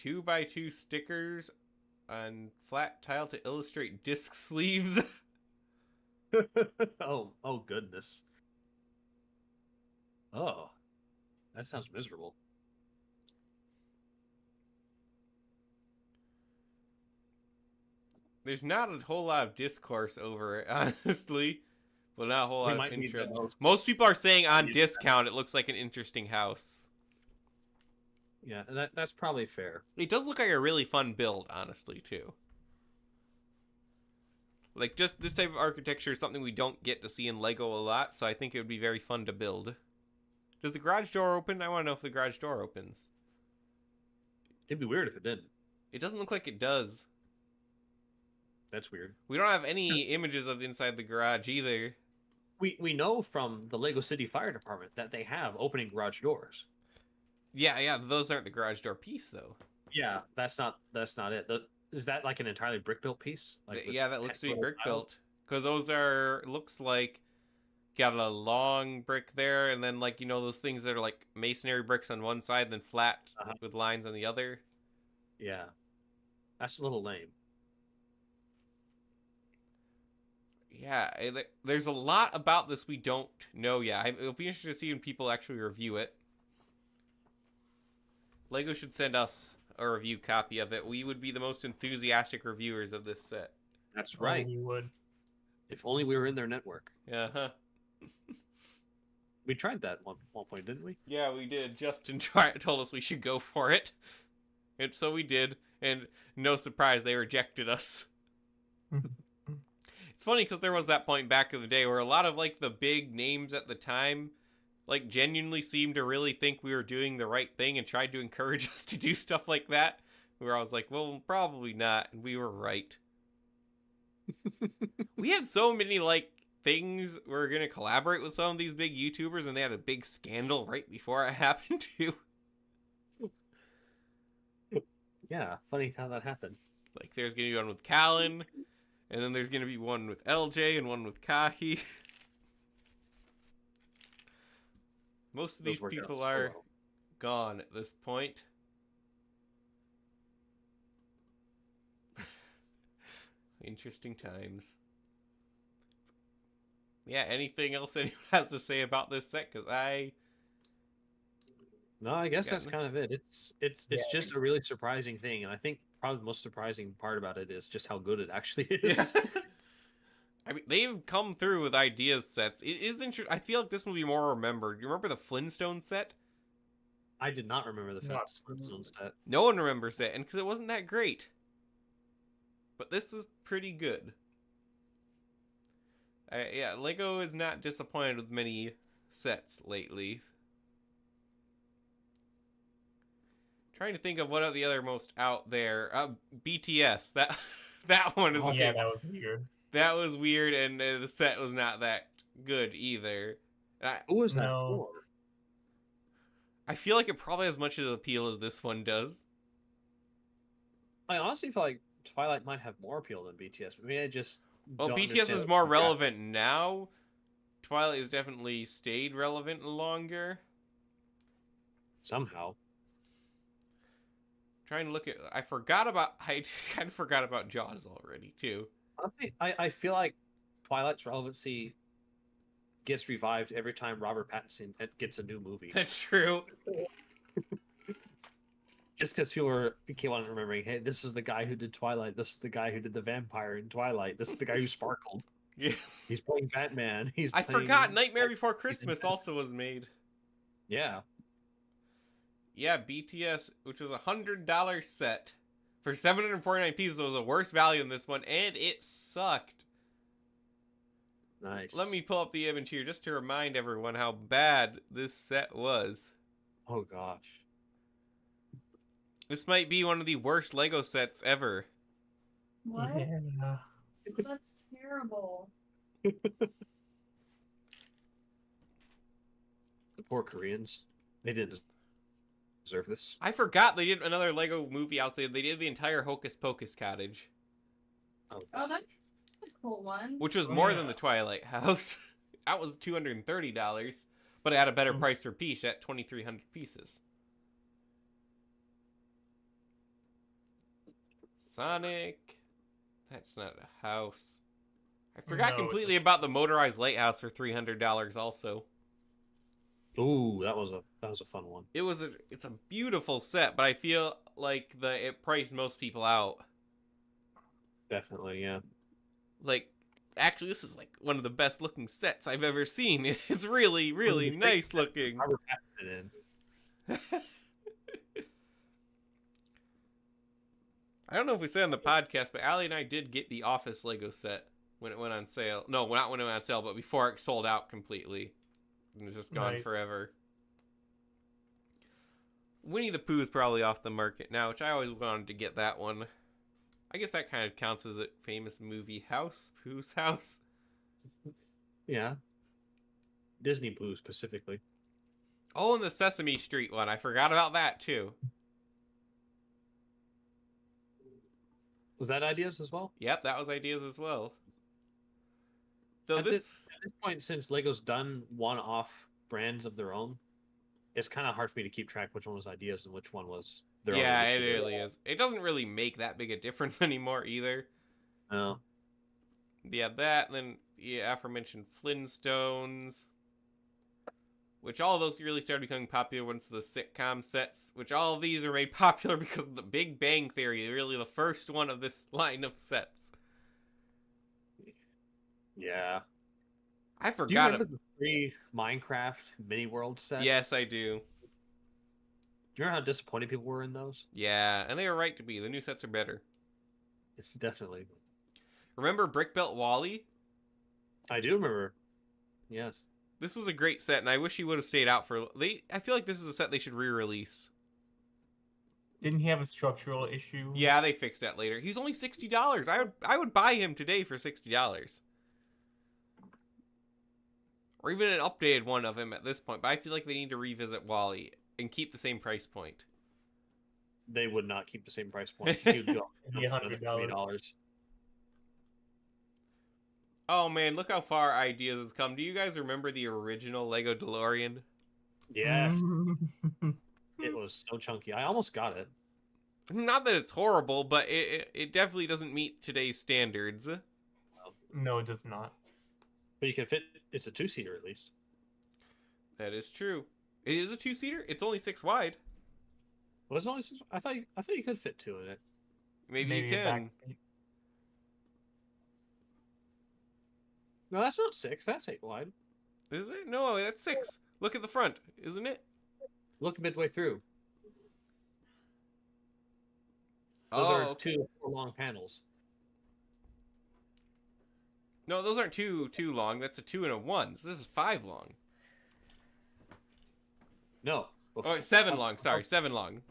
2x2 stickers on flat tile to illustrate disc sleeves. oh goodness. Oh, that sounds miserable. There's not a whole lot of discourse over it, honestly. but not a whole We lot of might be the interest. most- Most people are saying on Yeah. discount it looks like an interesting house. Yeah, that's probably fair. It does look like a really fun build, honestly, too. Like, just this type of architecture is something we don't get to see in Lego a lot, so I think it would be very fun to build. Does the garage door open? I want to know if the garage door opens. It'd be weird if it didn't. It doesn't look like it does. That's weird. We don't have any images of inside the garage either. We know from the Lego City Fire Department that they have opening garage doors. Yeah, those aren't the garage door piece, though. Yeah, that's not it. Is that like an entirely brick built piece? Like with Yeah, that looks to be 10 brick little built. Because those are, looks like, got a long brick there, and then, like, you know, those things that are like masonry bricks on one side, then flat with lines on the other. tiles? Yeah, that's a little lame. Yeah, there's a lot about this we don't know yet. It'll be interesting to see when people actually review it. Lego should send us a review copy of it. We would be the most enthusiastic reviewers of this set. That's right. You would. If only we were in their network. Uh-huh. We tried that one point, didn't we? Yeah, we did. Justin told us we should go for it. And so we did. And no surprise, they rejected us. It's funny because there was that point back in the day where a lot of, like, the big names at the time, like, genuinely seemed to really think we were doing the right thing and tried to encourage us to do stuff like that. Where I was like, well, probably not. And we were right. We had so many, like, things we were going to collaborate with some of these big YouTubers, and they had a big scandal right before it happened, too. Yeah, funny how that happened. Like, there's going to be one with Callan, and then there's going to be one with LJ and one with Kahi. Most of Those these worked out people so are well. gone at this point. Interesting times. Yeah, anything else anyone has to say about this set? Because No, I guess Yeah. that's kind of it. It's just a really surprising thing, and I think probably the most surprising part about it is just how good it actually is. I mean, they've come through with ideas sets. It is interesting. I feel like this will be more remembered. You remember the Flintstone set? I did not remember the Not Flintstone set. No one remembers it, and because it wasn't that great. But this is pretty good. Yeah, Lego is not disappointed with many sets lately. Trying to think of what are the other most out there. BTS. That one is Oh, okay. yeah, that was weird. That was weird, and the set was not that good either. Who was that No. for? I feel like it probably has as much of appeal as this one does. I honestly feel like Twilight might have more appeal than BTS, but maybe I just Well, don't BTS understand is it. more Yeah. relevant now. Twilight has definitely stayed relevant longer. Somehow. Trying to look at, I kind of forgot about Jaws already too. Honestly, I feel like Twilight's relevancy gets revived every time Robert Pattinson gets a new movie. That's true. Just because people keep on remembering, hey, this is the guy who did Twilight. This is the guy who did the vampire in Twilight. This is the guy who sparkled. Yes. He's playing Batman. I forgot Nightmare Before Christmas also was made. Yeah. Yeah, BTS, which was $100 set for 749 pieces, was a worse value than this one, and it sucked. Nice. Let me pull up the image here just to remind everyone how bad this set was. Oh gosh. This might be one of the worst Lego sets ever. What? Yeah. That's terrible. The poor Koreans. They didn't deserve this. I forgot they did another Lego movie house. They did the entire Hocus Pocus cottage, Oh, Oh, that's a cool one. which was Oh, more yeah. than the Twilight house. That was $230, but it had a better Mm. price per piece at 2,300 pieces. Sonic. That's not a house. I forgot No, completely it's- about the motorized lighthouse for $300 also. ooh, that was a fun one. It's a beautiful set, but I feel like it priced most people out. Definitely, yeah. Like, actually, this is like one of the best looking sets I've ever seen. It's really, really nice looking. Robert Pattinson in. I don't know if we said on the podcast, but Allie and I did get the Office Lego set when it went on sale. No, not when it went on sale, but before it sold out completely. And it's just gone Nice. forever. Winnie the Pooh is probably off the market now, which I always wanted to get that one. I guess that kind of counts as a famous movie house, Pooh's house. Yeah. Disney Blue specifically. Oh, and the Sesame Street one. I forgot about that too. Was that ideas as well? Yep, that was ideas as well. Though At this... this point, since Lego's done one-off brands of their own, it's kind of hard for me to keep track which one was ideas and which one was their own. Yeah, it initiative. really is. It doesn't really make that big a difference anymore either. No. Yeah, that, and then yeah, aforementioned Flintstones, which all of those really started becoming popular once the sitcom sets, which all of these are made popular because of the Big Bang Theory, really the first one of this line of sets. Yeah. I Do you forgot remember the free Minecraft mini world sets? Yes, I do. Do you remember how disappointed people were in those? Yeah, and they were right to be. The new sets are better. It's definitely. Remember Brickbelt Wally? I do remember. Yes. This was a great set, and I wish he would have stayed out for... I feel like this is a set they should re-release. Didn't he have a structural issue? Yeah, they fixed that later. He's only $60. I would buy him today for $60. Or even an updated one of him at this point. But I feel like they need to revisit Wally and keep the same price point. They would not keep the same price point. He would go It'd be $100. Oh man, look how far ideas has come. Do you guys remember the original Lego DeLorean? Yes. It was so chunky. I almost got it. Not that it's horrible, but it definitely doesn't meet today's standards. No, it does not. But you can fit. It's a two-seater at least. That is true. It is a two-seater? It's only 6 wide. Was it only six? I thought you could fit 2 in it. Maybe you a back can. seat. No, that's not 6. That's 8 wide. Is it? No, that's 6. Look at the front, isn't it? Look midway through. Those Oh, are okay. 2 long panels. No, those aren't too long. That's a 2 and a 1. So this is 5 long. No. Oh, 7 long. Sorry, 7 long.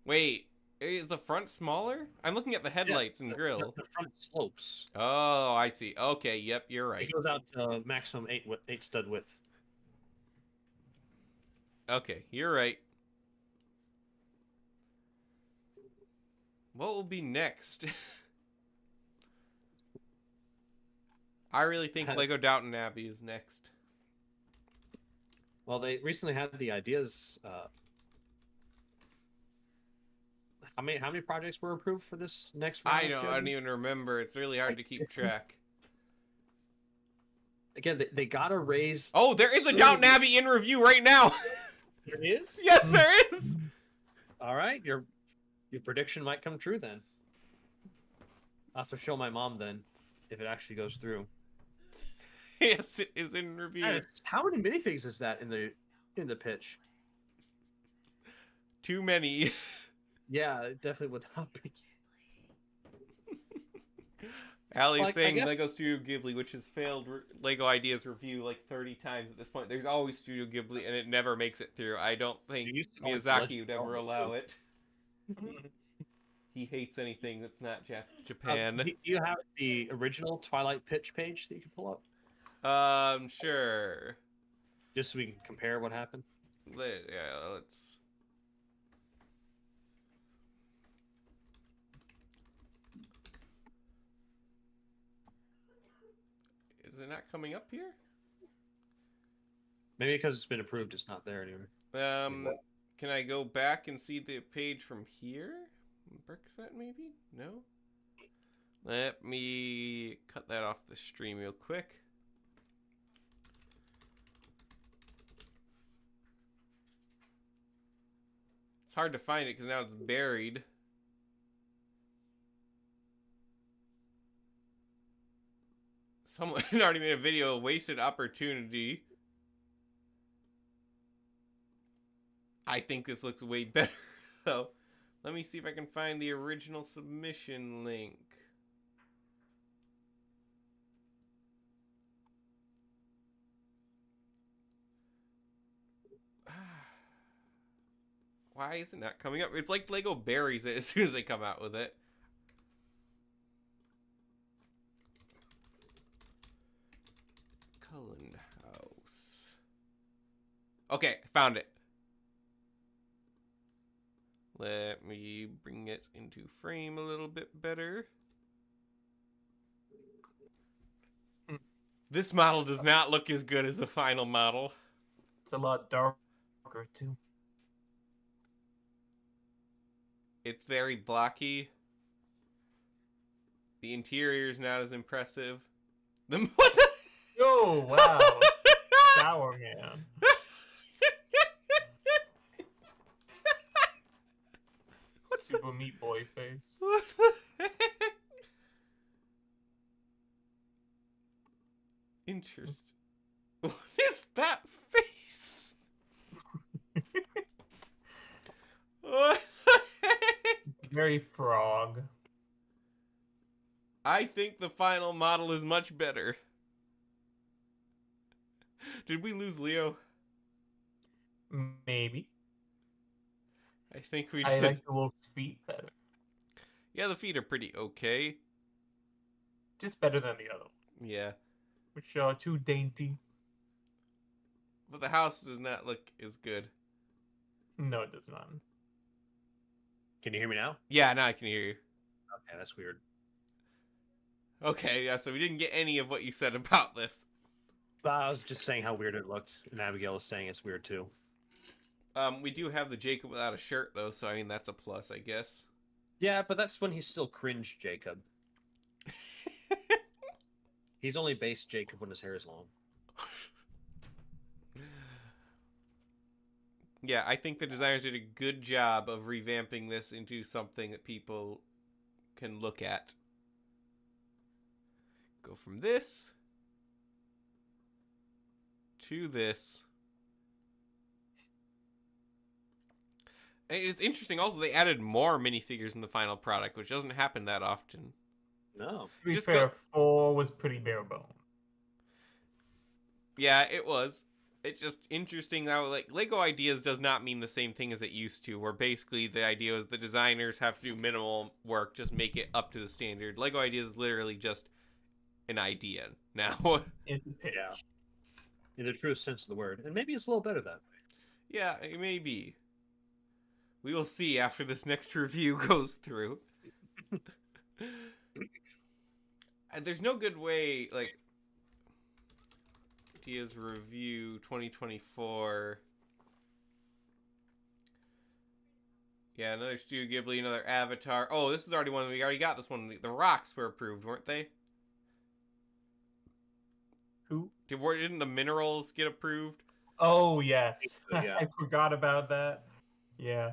Wait, is the front smaller? I'm looking at the headlights and grill. The front slopes. Oh, I see. Okay, yep, you're right. It goes out to maximum 8 stud width. Okay, you're right. What will be next? I really think Lego Downton Abbey is next. Well, they recently had the ideas. How many projects were approved for this next round? I don't even remember. It's really hard to keep track. Again, they gotta raise. Oh, there is a so Downton many- Abbey in review right now. There is. Yes, there is. All right, your prediction might come true then. I'll have to show my mom then, if it actually goes through. Yes, it is in review. How many minifigs is that in the pitch? Too many. Yeah, it definitely would not be. Allie's Like, I saying guess- Lego Studio Ghibli, which has failed Lego Ideas review like 30 times at this point. There's always Studio Ghibli, and it never makes it through. I don't think They used to always Miyazaki let would you ever know. allow it. He hates anything that's not Japan. Do you have the original Twilight pitch page that you can pull up? Sure. Just so we can compare what happened? Let's... Is it not coming up here? Maybe because it's been approved, it's not there anymore. Can I go back and see the page from here? Brickset, maybe? No? Let me cut that off the stream real quick. It's hard to find it because now it's buried. Ryan already made a video, wasted opportunity. I think this looks way better, though. Let me see if I can find the original submission link. Why is it not coming up? It's like Lego buries it as soon as they come out with it. Cullen House. Okay, found it. Let me bring it into frame a little bit better. This model does not look as good as the final model. It's a lot darker too. It's very blocky. The interior is not as impressive. The Oh wow, Sour Man. Super Meat Boy face. What the heck? Interesting. What is that face? What the heck? Very frog. I think the final model is much better. Did we lose Leo? Maybe. I think we I did. like the wolf's feet better. Yeah, the feet are pretty okay. Just better than the other one, Yeah. which are too dainty. But the house does not look as good. No, it does not. Can you hear me now? Yeah, now I can hear you. Okay, that's weird. Okay, yeah, so we didn't get any of what you said about this. I was just saying how weird it looked, and Abigail was saying it's weird too. We do have the Jacob without a shirt, though, so I mean, that's a plus, I guess. Yeah, but that's when he's still cringe Jacob. He's only base Jacob when his hair is long. Yeah, I think the designers did a good job of revamping this into something that people can look at. Go from this to this. And it's interesting also, they added more minifigures in the final product, which doesn't happen that often. No. To be Just fair, go- 4 was pretty bare bone. Yeah, it was. It's just interesting how, like, Lego Ideas does not mean the same thing as it used to, where basically the idea is the designers have to do minimal work, just make it up to the standard. Lego Ideas is literally just an idea now. It's a pitch. Yeah. In the truest sense of the word. And maybe it's a little better that way. Yeah, it may be. We will see after this next review goes through. And there's no good way, like, Ideas Review 2024. Yeah, another Studio Ghibli, another Avatar. Oh, this is already one. We already got this one. The Rocks were approved, weren't they? Who? Didn't the Minerals get approved? Oh, yes. so, yeah. I forgot about that. Yeah.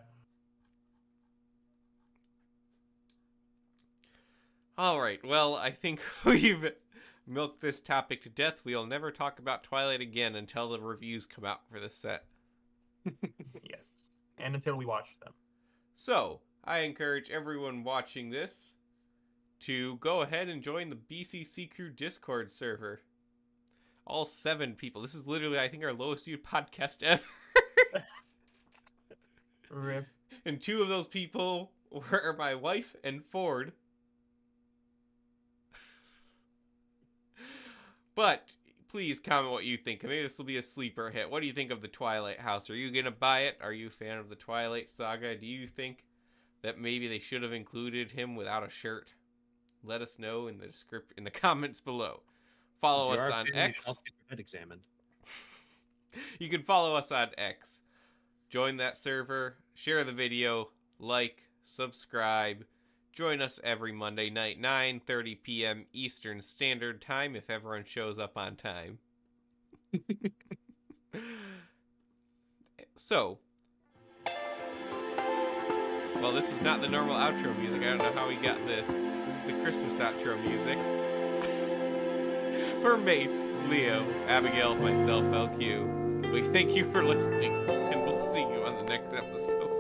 All right. Well, I think we've milked this topic to death. We'll never talk about Twilight again until the reviews come out for this set. Yes. And until we watch them. So, I encourage everyone watching this to go ahead and join the BCC Crew Discord server. All 7 people. This is literally, I think, our lowest viewed podcast ever. Rip. And 2 of those people were my wife and Ford. But please comment what you think. Maybe this will be a sleeper hit. What do you think of the Twilight House? Are you going to buy it? Are you a fan of the Twilight Saga? Do you think that maybe they should have included him without a shirt? Let us know in the comments below. Follow If you us are a on fan, you X. should also get your head examined. You can follow us on X. Join that server. Share the video. Like. Subscribe. Join us every Monday night, 9:30 p.m. Eastern Standard Time, if everyone shows up on time. So, well, this was not the normal outro music. I don't know how we got this. This is the Christmas outro music. For Mace, Leo, Abigail, myself, LQ, we thank you for listening, and we'll see you on the next episode.